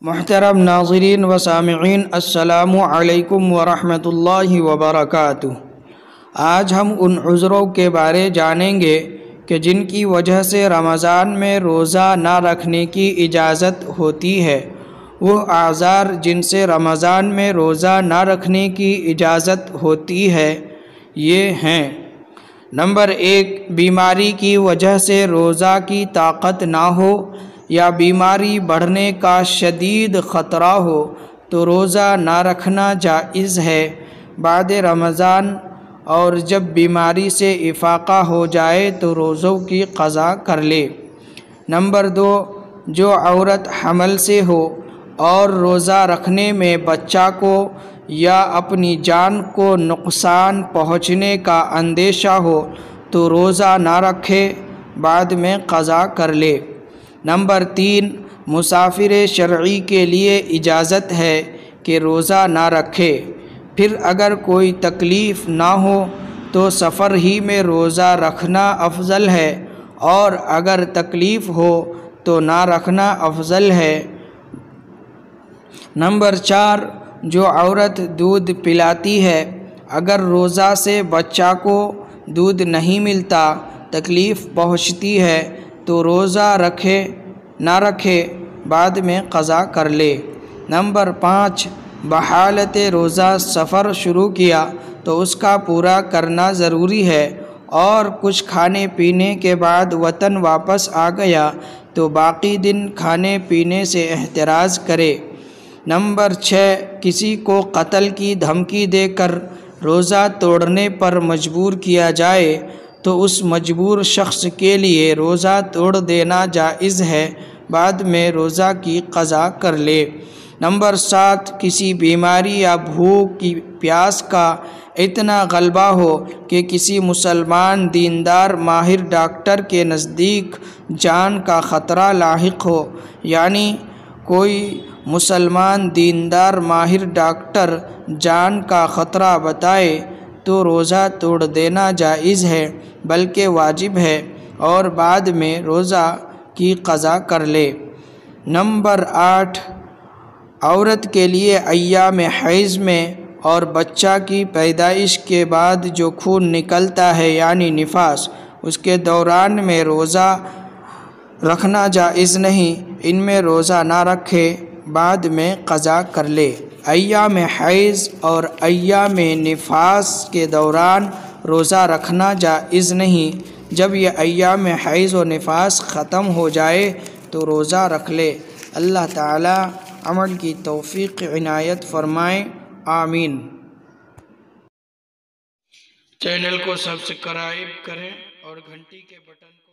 محترم ناظرین و سامعین، السلام علیکم ورحمۃ اللہ وبرکاتہ۔ آج ہم ان عذروں کے بارے جانیں گے کہ جن کی وجہ سے رمضان میں روزہ نہ رکھنے کی اجازت ہوتی ہے۔ وہ اعذار جن سے رمضان میں روزہ نہ رکھنے کی اجازت ہوتی ہے یہ ہیں: نمبر 1، بیماری کی وجہ سے روزہ کی طاقت نہ ہو یا بیماری بڑھنے کا شدید خطرہ ہو تو روزہ نہ رکھنا جائز ہے بعد رمضان، اور جب بیماری سے افاقہ ہو جائے تو روزوں کی قضا کر لے۔ نمبر 2، جو عورت حمل سے ہو اور روزہ رکھنے میں بچہ کو یا اپنی جان کو نقصان پہنچنے کا اندیشہ ہو تو روزہ نہ رکھے، بعد میں قضا کر لے۔ نمبر 3، مسافر شرعی کے لیے اجازت ہے کہ روزہ نہ رکھے، پھر اگر کوئی تکلیف نہ ہو تو سفر ہی میں روزہ رکھنا افضل ہے، اور اگر تکلیف ہو تو نہ رکھنا افضل ہے۔ نمبر 4، جو عورت دودھ پلاتی ہے، اگر روزہ سے بچہ کو دودھ نہیں ملتا، تکلیف پہنچتی ہے تو روزہ نہ رکھے، بعد میں قضا کر لے۔ نمبر 5، بحالت روزہ سفر شروع کیا تو اس کا پورا کرنا ضروری ہے، اور کچھ کھانے پینے کے بعد وطن واپس آ گیا تو باقی دن کھانے پینے سے احتراز کرے۔ نمبر 6، کسی کو قتل کی دھمکی دے کر روزہ توڑنے پر مجبور کیا جائے تو اس مجبور شخص کے لیے روزہ توڑ دینا جائز ہے، بعد میں روزہ کی قضا کر لے۔ نمبر 7، کسی بیماری یا بھوک پیاس کا اتنا غلبہ ہو کہ کسی مسلمان دیندار ماہر ڈاکٹر کے نزدیک جان کا خطرہ لاحق ہو، یعنی کوئی مسلمان دیندار ماہر ڈاکٹر جان کا خطرہ بتائے تو روزہ توڑ دینا جائز ہے بلکہ واجب ہے، اور بعد میں روزہ کی قضا کر لے۔ نمبر 8، عورت کے لیے ایام حیض میں اور بچہ کی پیدائش کے بعد جو خون نکلتا ہے یعنی نفاس، اس کے دوران میں روزہ رکھنا جائز نہیں۔ ان میں روزہ نہ رکھے، بعد میں قضا کر لے۔ ایام حیض اور ایام نفاس کے دوران روزہ رکھنا جائز نہیں۔ جب یہ ایام حیض و نفاس ختم ہو جائے تو روزہ رکھ لے۔ اللہ تعالی عمل کی توفیق عنایت فرمائے، آمین۔ چینل کو سبسکرائب کریں اور گھنٹی کے بٹن کو